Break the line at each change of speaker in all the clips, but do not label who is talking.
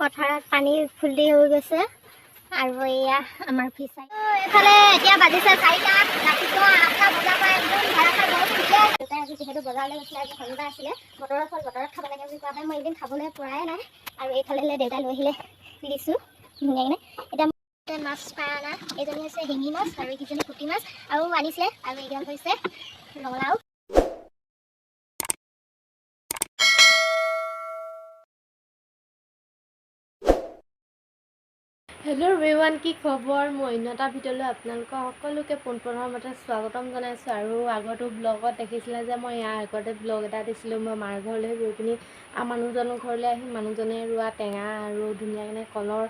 পথাৰত পানী ফুল্লি হৈ গৈছে আৰু এয়া আমাৰ ফিচাৰী। এইফালে এতিয়া বাজিছে 4টা, ৰাতিপুৱা 8টা বজাৰ পৰা একদম ধাৰাসাৰ বৰষুণ দিলে। দেউতাই আজি যিহেতু বজাৰলৈ গৈছিলে, আজি শনিবাৰ আছিলে, বতৰৰ ফল বতৰত খাব লাগে বুলি কোৱা হয়। মই এদিন খাবলৈ পৰাই নাই আৰু এইফালে দেউতাই লৈ আহিলে দিছোঁ ধুনীয়াকৈ। এতিয়া মাছ পাই অনা, এইজনী হৈছে শিঙি মাছ আৰু এইকেইজনী পুঠি মাছ আৰু আনিছিলে, আৰু এইজন হৈছে ৰঙালাও।
হেল্ল' এভৰিৱান, কি খবৰ? মই অন্য এটা ভিডিঅ'লৈ আপোনালোকক সকলোকে পোনপ্ৰথমতে স্বাগতম জনাইছোঁ। আৰু আগতো ব্লগত দেখিছিলে যে মই ইয়াৰ আগতে ব্লগ এটা দিছিলোঁ। মই মাৰ ঘৰলৈ গৈ পিনি মানুহজনৰ ঘৰলৈ আহি মানুহজনে ৰোৱা টেঙা আৰু ধুনীয়াকৈ কলৰ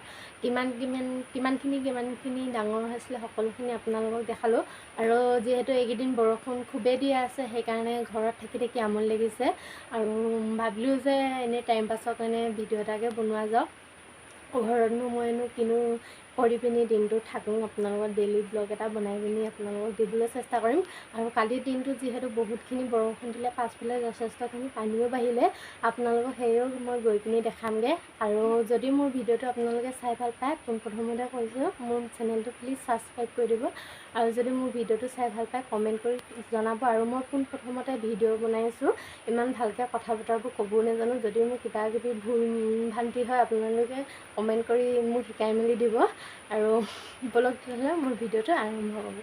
কিমানখিনি ডাঙৰ হৈছিলে সকলোখিনি আপোনালোকক দেখালোঁ। আৰু যিহেতু এইকেইদিন বৰষুণ খুবেই দি আছে, সেইকাৰণে ঘৰত থাকি থাকি আমনি লাগিছে আৰু ভাবিলোঁ যে এনেই টাইম পাছৰ কাৰণে ভিডিঅ' এটাকে বনোৱা যাওক। ঘৰতনো মইনো কিনো কৰি পিনি দিনটো থাকোঁ, আপোনালোকৰ ডেইলি ব্লগ এটা বনাই পিনি আপোনালোকক দিবলৈ চেষ্টা কৰিম। আৰু কালিৰ দিনটো যিহেতু বহুতখিনি বৰষুণ দিলে, পাছফালে যথেষ্টখিনি পানীও বাঢ়িলে, আপোনালোকক সেয়েও মই গৈ পিনি দেখামগৈ। আৰু যদি মোৰ ভিডিঅ'টো আপোনালোকে চাই ভাল পায়, পোনপ্ৰথমতে কৈছোঁ মোৰ চেনেলটো প্লিজ ছাবস্ক্ৰাইব কৰি দিব। আৰু যদি মোৰ ভিডিঅ'টো চাই ভাল পায় কমেণ্ট কৰি জনাব। আৰু মই পোনপ্ৰথমতে ভিডিঅ' বনাইছোঁ, ইমান ভালকৈ কথা বতৰাবোৰ ক'বও নাজানো। যদি মোৰ কিবা কিবি ভুল ভ্ৰান্তি হয় আপোনালোকে কমেণ্ট কৰি মোক শিকাই মেলি দিব। আৰু বলক তেতিয়াহ'লে মোৰ ভিডিঅ'টো আৰম্ভ হ'ব।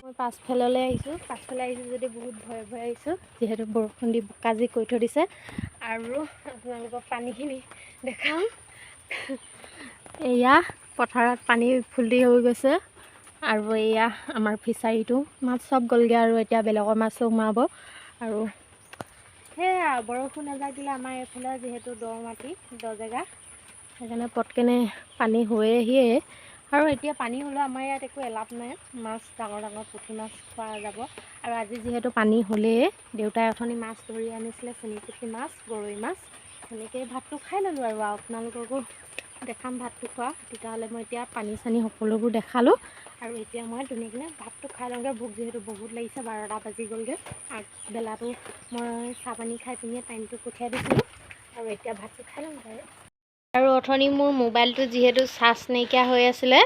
মই পাছফালে আহিছোঁ যদি বহুত ভয়ে ভয়ে আহিছোঁ, যিহেতু বৰষুণ দি বোকাজি কৰি থৈ দিছে। আৰু আপোনালোকক পানীখিনি দেখাম। এয়া পথাৰত পানী ফুল্লি হৈ গৈছে আৰু এয়া আমাৰ ফিচাৰীটো মাছ চব গ'লগৈ আৰু এতিয়া বেলেগৰ মাছো সোমাব। আৰু সেয়া বৰষুণ এজাক দিলে আমাৰ এইফালে যিহেতু দ মাটি, দ জেগা, সেইকাৰণে পটকেনে পানী হৈয়ে আহিয়ে। আৰু এতিয়া পানী হ'লেও আমাৰ ইয়াত একো এলাভ নাই, মাছ ডাঙৰ ডাঙৰ পুঠি মাছ খোৱা যাব। আৰু আজি যিহেতু পানী হ'লেই, দেউতাই অথনি মাছ ধৰি আনিছিলে, চেনি পুঠি মাছ, গৰৈ মাছ, সেনেকৈয়ে ভাতটো খাই ল'লোঁ। আৰু আপোনালোককো দেখাম ভাতটো খোৱা। তেতিয়াহ'লে মই এতিয়া পানী চানী সকলোবোৰ দেখালোঁ আৰু এতিয়া মই ধুনীয়াকৈ ভাতটো খাই লওঁগৈ। ভোক যিহেতু বহুত লাগিছে, 12টা বাজি গ'লগৈ। আগবেলাটো মই চাহ পানী খাই পিনিয়ে টাইমটো পঠিয়াই দিছিলোঁ আৰু এতিয়া ভাতটো খাই লওঁগৈ। আৰু অথনি মোৰ মোবাইলটো যিহেতু চাৰ্জ নাইকিয়া হৈ আছিলে,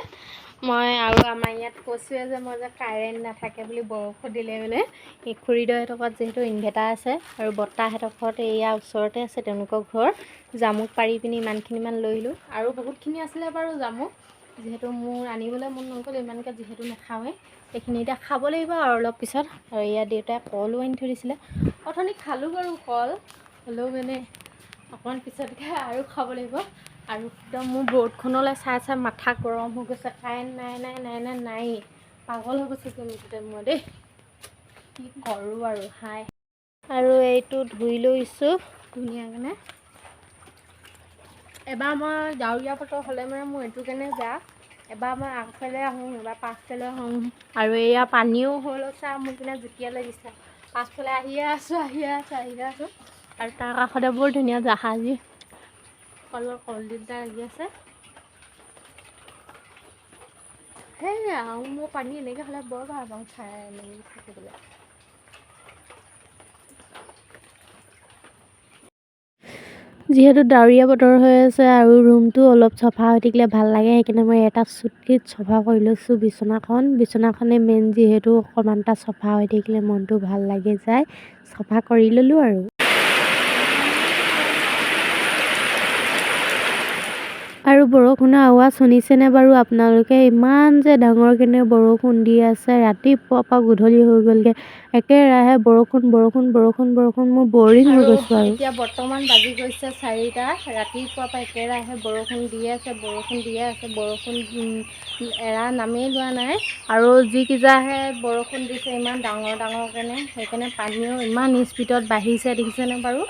মই আৰু আমাৰ ইয়াত কৈছোঁৱে যে মই যে কাৰেণ্ট নাথাকে বুলি বৰষুণ দিলে মানে, এই খুৰীদেউহঁতৰ ঘৰত যিহেতু ইনভাৰ্টাৰ আছে আৰু বৰ্তাহঁতৰ ঘৰত এয়া ওচৰতে আছে তেওঁলোকৰ ঘৰ। জামুক পাৰি পিনি ইমানখিনিমান লৈ আহিলোঁ। আৰু বহুতখিনি আছিলে বাৰু জামুক, যিহেতু মোৰ আনিবলৈ মন নগ'ল ইমানকৈ, যিহেতু নাখাওঁৱেই। এইখিনি এতিয়া খাব লাগিব আৰু অলপ পিছত। আৰু ইয়াত দেউতাই কলো আনি থৈ দিছিলে, অথনি খালোঁ বাৰু কল, হ'লেও মানে অকণমান পিছতকৈ আৰু খাব লাগিব। আৰু একদম মোৰ বৰ্ডখনলৈ চাই চাই মাথা গৰম হৈ গৈছে। কাৰেণ্ট নাই, পাগল হৈ গৈছে মুঠতে মই দেই, কি কৰোঁ আৰু হাই। আৰু এইটো ধুই লৈছোঁ ধুনীয়াকৈ। এবাৰ মই ডাৱৰীয়া বতৰ হ'লে মানে মোৰ এইটো কাৰণে বেয়া, এবাৰ মই আগফালে আহোঁ, এবাৰ পাছফালে আহোঁ। আৰু এয়া পানীও হৈ লৈছে আৰু মোৰ পিনে জুতিয়ে লাগিছে। পাছফালে আহিয়ে আছোঁ। আৰু তাৰ কাষতে বৰ ধুনীয়া জাহাজী কলডিল এটা লাগি আছে। সেয়া আৰু মোৰ পানী এনেকৈ হ'লে বৰ ভাল পাওঁ খাই মেলি থাকিবলৈ। যিহেতু ডাৱৰীয়া বতৰ হৈ আছে আৰু ৰুমটো অলপ চফা হৈ থাকিলে ভাল লাগে, সেইকাৰণে মই এটা চুটকিত চফা কৰি লৈছোঁ বিচনাখনে মেইন, যিহেতু অকণমান এটা চফা হৈ থাকিলে মনটো ভাল লাগি যায়, চফা কৰি ল'লোঁ। আৰু বৰষুণৰ আৱাজ শুনিছেনে বাৰু আপোনালোকে? ইমান যে ডাঙৰকৈ বৰষুণ দি আছে, ৰাতিপুৱাৰ পৰা গধূলি হৈ গ'লগৈ একেৰাহে বৰষুণ। মোৰ বৰিং হৈ গৈছোঁ। আৰু এতিয়া বৰ্তমান বাজি গৈছে 4টা, ৰাতিপুৱাৰ পৰা একেৰাহে বৰষুণ দিয়ে আছে, বৰষুণ এৰা নামেই লোৱা নাই। আৰু যিকেইজাহে বৰষুণ দিছে ইমান ডাঙৰকৈ, সেইকাৰণে পানীও ইমান স্পীডত বাঢ়িছে, দেখিছেনে বাৰু?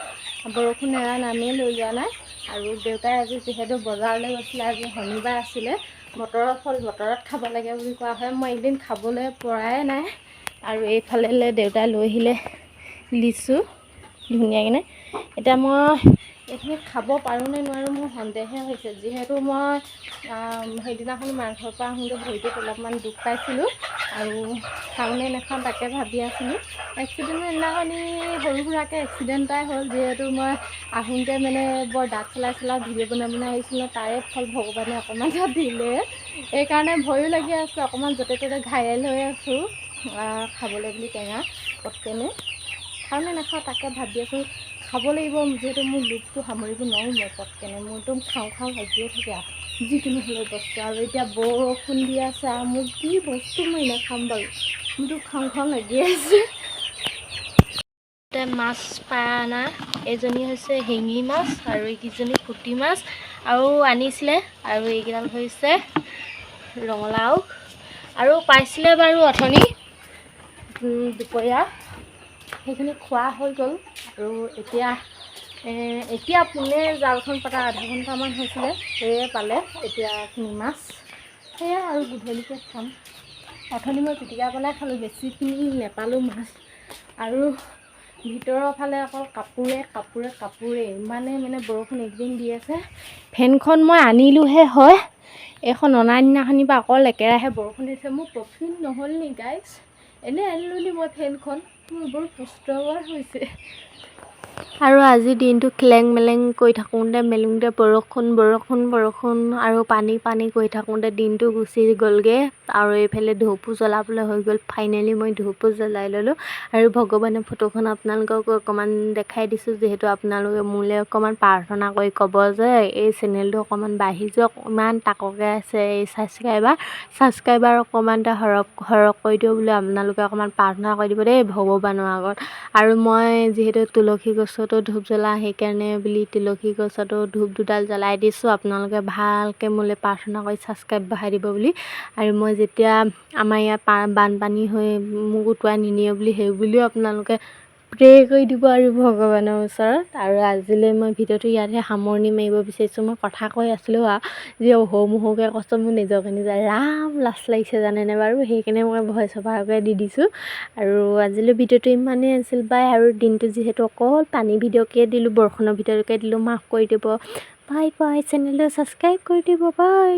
বৰষুণ এৰা নামেই লৈ লোৱা নাই। আৰু দেউতাই আজি যিহেতু বজাৰলৈ গৈছিলে, আজি শনিবাৰ আছিলে, বতৰৰ ফল বতৰত খাব লাগে বুলি কোৱা হয়। মই এদিন খাবলৈ পৰাই নাই। আৰু এইফালে দেউতাই লৈ আহিলে লিচু ধুনীয়াকৈ। এতিয়া মই এইখিনি খাব পাৰোঁ নে নোৱাৰোঁ মোৰ সন্দেহে হৈছে, যিহেতু মই সেইদিনাখন মাংসৰ পৰা আহোঁতে ভৰিটোত অলপমান দুখ পাইছিলোঁ। আৰু খাওঁনে নাখাওঁ তাকে ভাবি আছিলোঁ। এক্সিডেণ্ট সেইদিনাখনি সৰু সুৰাকৈ এক্সিডেণ্ট এটাই হ'ল, যিহেতু মই আহোঁতে মানে বৰ দাঁত চলাই ভিডিঅ' বনাই আহিছিলোঁ, তাৰে ফল ভগৱানে অকণমান দিলে। সেইকাৰণে ভয়ো লাগি আছে, অকণমান য'তে ত'তে ঘায়েল হৈ আছোঁ খাবলৈ বুলি টেঙা পটকেনে। খাওঁনে নাখাওঁ তাকে ভাবি আছোঁ। খাব লাগিব, যিহেতু মোৰ লোভটো সামৰিব নোৱাৰোঁ মই পটকেনে, মোৰ একদম খাওঁ লাগিয়ে থাকে আৰু যিকোনো হ'লেও বস্তু। আৰু এতিয়া বৰষুণ দি আছে আৰু মোৰ কি বস্তু মই নাখাম বাৰু, মোৰতো খাওঁ লাগি আছে। মাছ পাই অনা এজনী হৈছে শিঙি মাছ আৰু এইকেইজনী পুঠি মাছ আৰু আনিছিলে, আৰু এইকেইডাল হৈছে ৰঙালাও আৰু পাইছিলে বাৰু অথনি দুপৰীয়া, সেইখিনি খোৱা হৈ গ'ল। আৰু এতিয়া পোনে জালখন পতা আধা ঘণ্টামান হৈছিলে, সেয়ে পালে এতিয়া এইখিনি মাছ। সেয়া আৰু গধূলিকৈ খাম। অথনি মই পিটিকা বনাই খালোঁ, বেছিখিনি নেপালোঁ মাছ। আৰু ভিতৰৰ ফালে অকল কাপোৰে ইমানেই মানে বৰষুণ একদিন দি আছে। ফেনখন মই আনিলোঁহে হয়, এইখন অনাৰ দিনাখনি বা অকল একেৰাহে বৰষুণ দিছে। মোৰ প্ৰফিট নহ'ল নি গাইজ, এনেই আনিলোঁ নি মই ফেনখন, মোৰ বৰ কষ্টকৰ হৈছে। আৰু আজি দিনটো খেলেং মেলেং কৰি মেলোঁতে বৰষুণ আৰু পানী কৰি থাকোঁতে দিনটো গুচি গ'লগৈ। আৰু এইফালে ধূপো জ্বলাবলৈ হৈ গ'ল। ফাইনেলি মই ধূপো জ্বলাই ল'লোঁ। আৰু ভগৱানৰ ফটোখন আপোনালোকক অকণমান দেখাই দিছোঁ, যিহেতু আপোনালোকে মোলৈ অকণমান প্ৰাৰ্থনা কৰি ক'ব যে এই চেনেলটো অকণমান বাঢ়ি যাওক। ইমান তাককৈ আছে এই ছাবস্ক্ৰাইবাৰ অকণমান সৰহ কৰি দিওঁ বুলি আপোনালোকে অকণমান প্ৰাৰ্থনা কৰি দিব দেই ভগৱানৰ আগত। আৰু মই যিহেতু তুলসী গছতো ধূপ জ্বলাওঁ, সেইকাৰণে বুলি তুলসী গছতো ধূপ দুডাল জ্বলাই দিছোঁ। আপোনালোকে ভালকৈ মোলৈ প্ৰাৰ্থনা কৰি ছাবস্ক্ৰাইব বঢ়াই দিব বুলি। আৰু মই যেতিয়া আমাৰ ইয়াত বানপানী হৈ মোক উটুৱাই নিনিয়ে বুলি, সেই বুলিও আপোনালোকে প্ৰে কৰি দিব আৰু ভগৱানৰ ওচৰত। আৰু আজিলৈ মই ভিডিঅ'টো ইয়াতহে সামৰণি মাৰিব বিচাৰিছোঁ। মই কথা কৈ আছিলোঁ আৰু যি সৰুকৈ কৈছোঁ, মোৰ নিজকে ৰাম লাজ লাগিছে জানেনে বাৰু, সেইকাৰণে মই ভইচ অভাৰকৈ দি দিছোঁ। আৰু আজিলৈ ভিডিঅ'টো ইমানেই আছিল বাই। আৰু দিনটো যিহেতু অকল পানী ভিডিঅ'কে দিলোঁ, বৰষুণৰ ভিডিঅ'কে দিলোঁ, মাফ কৰি দিব। বাই চেনেলটো ছাবস্ক্ৰাইব কৰি দিব, বাই।